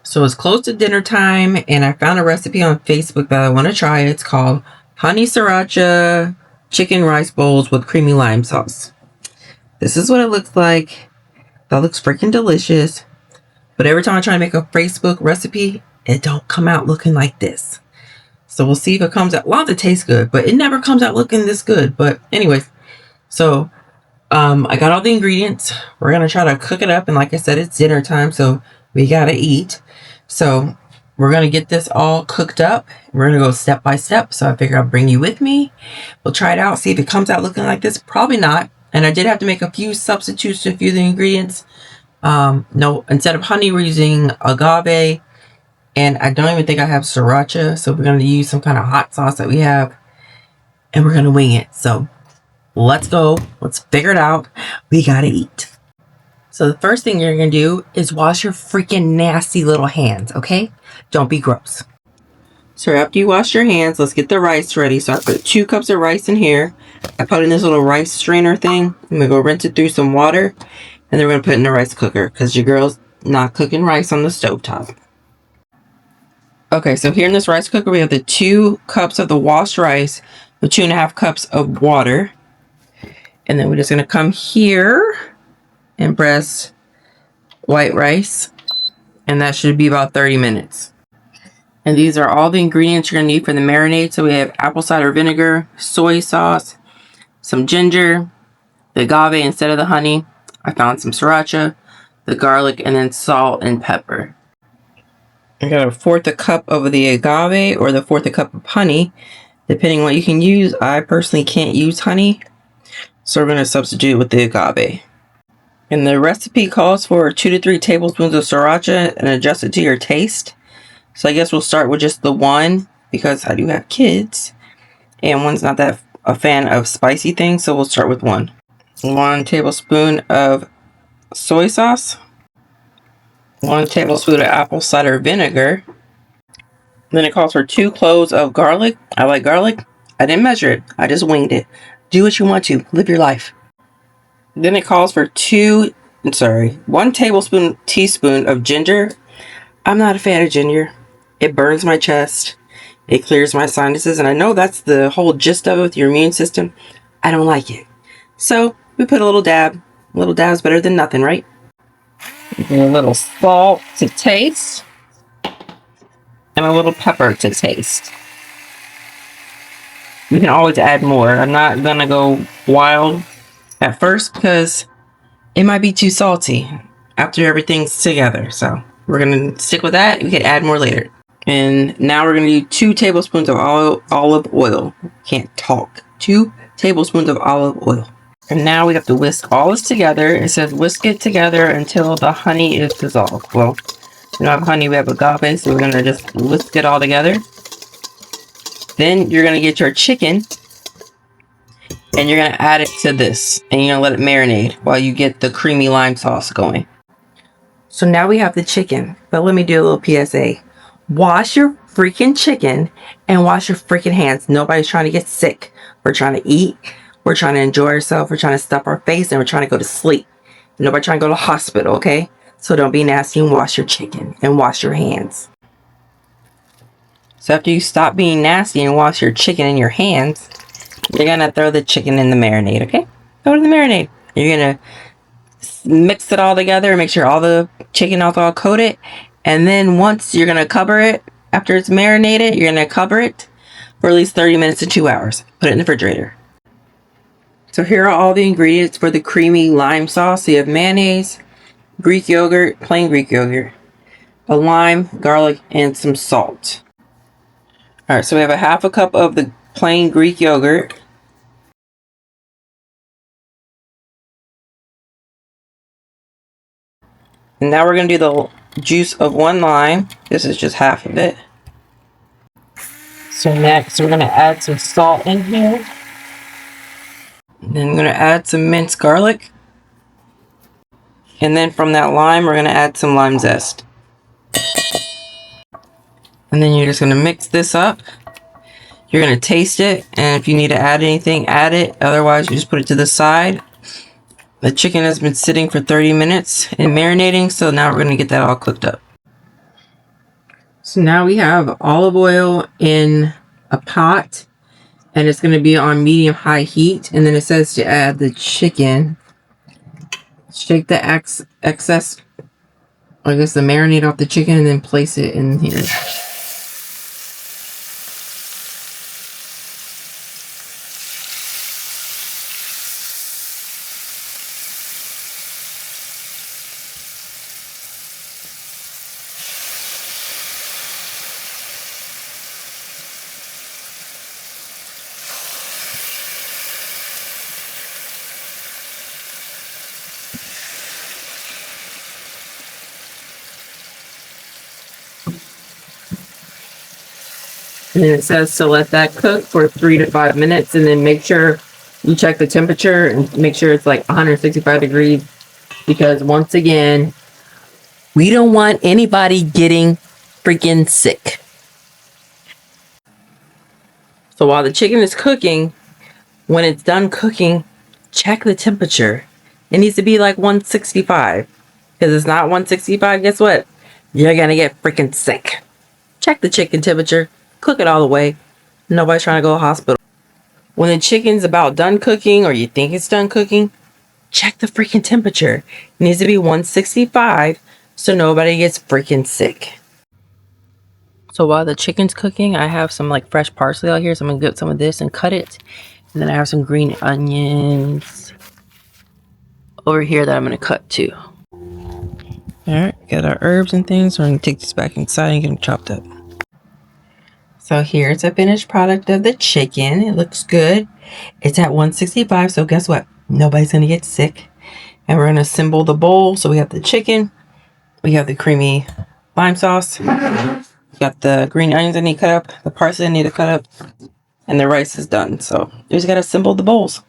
So it's close to dinner time, and I found a recipe on Facebook that I want to try. It's called honey sriracha chicken rice bowls with creamy lime sauce. This is what it looks like. That looks freaking delicious. But every time I try to make a Facebook recipe, it don't come out looking like this. So we'll see if it comes out. Well, it tastes good, but it never comes out looking this good. But anyways, so I got all the ingredients. We're gonna try to cook it up, and like I said, it's dinner time, so we gotta eat. So we're gonna get this all cooked up. We're gonna go step by step. So I figure I'll bring you with me. We'll try it out, see if it comes out looking like this. Probably not. And I did have to make a few substitutes to a few of the ingredients. No, instead of honey, we're using agave. And I don't even think I have sriracha. So we're going to use some kind of hot sauce that we have. And we're going to wing it. So let's go. Let's figure it out. We got to eat. So the first thing you're going to do is wash your freaking nasty little hands. Okay? Don't be gross. So after you wash your hands, let's get the rice ready. So I put 2 cups of rice in here. I put in this little rice strainer thing. I'm going to go rinse it through some water. And then we're going to put it in the rice cooker. Because your girl's not cooking rice on the stovetop. Okay, so here in this rice cooker, we have the 2 cups of the washed rice with 2.5 cups of water. And then we're just going to come here and press white rice. And that should be about 30 minutes. And these are all the ingredients you're going to need for the marinade. So we have apple cider vinegar, soy sauce, some ginger, the agave instead of the honey. I found some sriracha, the garlic, and then salt and pepper. I got 1/4 cup of the agave or the 1/4 cup of honey, depending on what you can use. I personally can't use honey, so we're going to substitute with the agave. And the recipe calls for 2 to 3 tablespoons of sriracha and adjust it to your taste. So I guess we'll start with just the 1 because I do have kids, and one's not that a fan of spicy things, so we'll start with 1. 1 tablespoon of soy sauce. 1 tablespoon of apple cider vinegar. Then it calls for 2 cloves of garlic. I like garlic. I didn't measure it. I just winged it. Do what you want to. Live your life. Then it calls for 1 teaspoon of ginger. I'm not a fan of ginger. It burns my chest. It clears my sinuses. And I know that's the whole gist of it with your immune system. I don't like it. So we put a little dab. A little dab's better than nothing, right? And a little salt to taste. And a little pepper to taste. You can always add more. I'm not going to go wild at first because it might be too salty after everything's together. So we're going to stick with that. We can add more later. And now we're going to do 2 tablespoons of olive oil. Can't talk. 2 tablespoons of olive oil. And now we have to whisk all this together. It says whisk it together until the honey is dissolved. Well, we don't have honey, we have agave, so we're going to just whisk it all together. Then you're going to get your chicken, and you're going to add it to this. And you're going to let it marinate while you get the creamy lime sauce going. So now we have the chicken. But let me do a little PSA. Wash your freaking chicken and wash your freaking hands. Nobody's trying to get sick. We're trying to eat. We're trying to enjoy ourselves. We're trying to stuff our face, and we're trying to go to sleep. Nobody trying to go to the hospital, okay? So don't be nasty and wash your chicken and wash your hands. So after you stop being nasty and wash your chicken and your hands, you're going to throw the chicken in the marinade, okay? Go to the marinade. You're going to mix it all together and make sure all the chicken is all coated. And then once you're going to cover it, after it's marinated, you're going to cover it for at least 30 minutes to 2 hours. Put it in the refrigerator. So here are all the ingredients for the creamy lime sauce. So you have mayonnaise, Greek yogurt, plain Greek yogurt, a lime, garlic, and some salt. Alright, so we have 1/2 cup of the plain Greek yogurt. And now we're going to do the juice of 1 lime. This is just half of it. So next we're going to add some salt in here. And then I'm going to add some minced garlic. And then from that lime, we're going to add some lime zest. And then you're just going to mix this up. You're going to taste it. And if you need to add anything, add it. Otherwise, you just put it to the side. The chicken has been sitting for 30 minutes and marinating. So now we're going to get that all cooked up. So now we have olive oil in a pot, and it's going to be on medium-high heat. And then it says to add the chicken. Shake the excess, I guess, the marinade off the chicken, and then place it in here. And then it says to let that cook for 3 to 5 minutes, and then make sure you check the temperature and make sure it's like 165 degrees, because once again, we don't want anybody getting freaking sick. So while the chicken is cooking, when it's done cooking, check the temperature. It needs to be like 165, because it's not 165, guess what? You're gonna get freaking sick. Check the chicken temperature. Cook it all the way. Nobody's trying to go to the hospital. When the chicken's about done cooking, or you think it's done cooking, check the freaking temperature. It needs to be 165 so nobody gets freaking sick. So while the chicken's cooking, I have some like fresh parsley out here, so I'm gonna get some of this and cut it. And then I have some green onions over here that I'm gonna cut too. Alright, got our herbs and things, so we're gonna take this back inside and get them chopped up. So here's a finished product of the chicken. It looks good. It's at 165, so guess what? Nobody's going to get sick. And we're going to assemble the bowl. So we have the chicken. We have the creamy lime sauce. We got the green onions I need cut up. The parsley I need to cut up. And the rice is done. So you just got to assemble the bowls.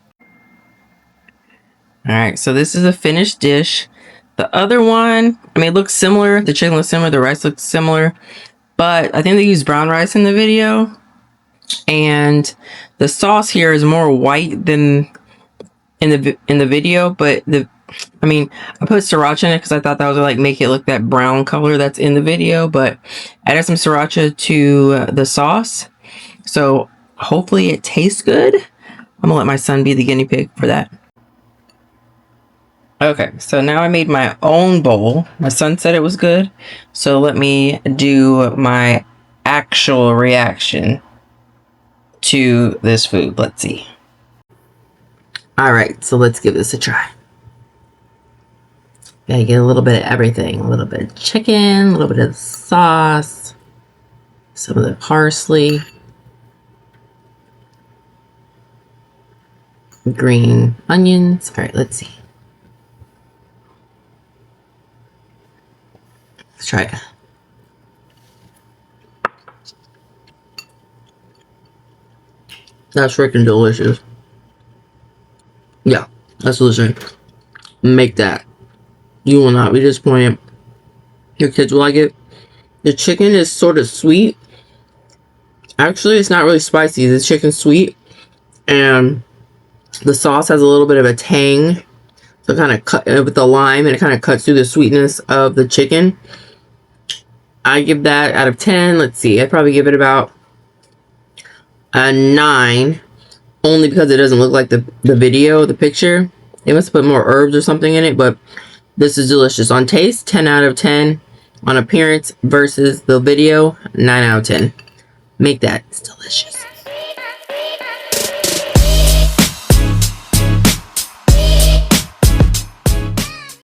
Alright, so this is a finished dish. The other one, I mean, it looks similar. The chicken looks similar. The rice looks similar. But I think they used brown rice in the video. And the sauce here is more white than in the video. But I put Sriracha in it because I thought that was like make it look that brown color that's in the video. But I added some Sriracha to the sauce. So hopefully it tastes good. I'm going to let my son be the guinea pig for that. Okay, so now I made my own bowl. My son said it was good, so let me do my actual reaction to this food. Let's see. Alright, so let's give this a try. Gotta get a little bit of everything. A little bit of chicken, a little bit of sauce, some of the parsley, green onions. Alright, let's see. Let's try it. That's freaking delicious. Yeah, that's delicious. Make that. You will not be disappointed. Your kids will like it. The chicken is sort of sweet. Actually, it's not really spicy. The chicken's sweet. And the sauce has a little bit of a tang. So it kind of cut with the lime, and it kind of cuts through the sweetness of the chicken. I give that out of 10. Let's see. I'd probably give it about a 9. Only because it doesn't look like the video, the picture. They must put more herbs or something in it. But this is delicious. On taste, 10 out of 10. On appearance versus the video, 9 out of 10. Make that. It's delicious.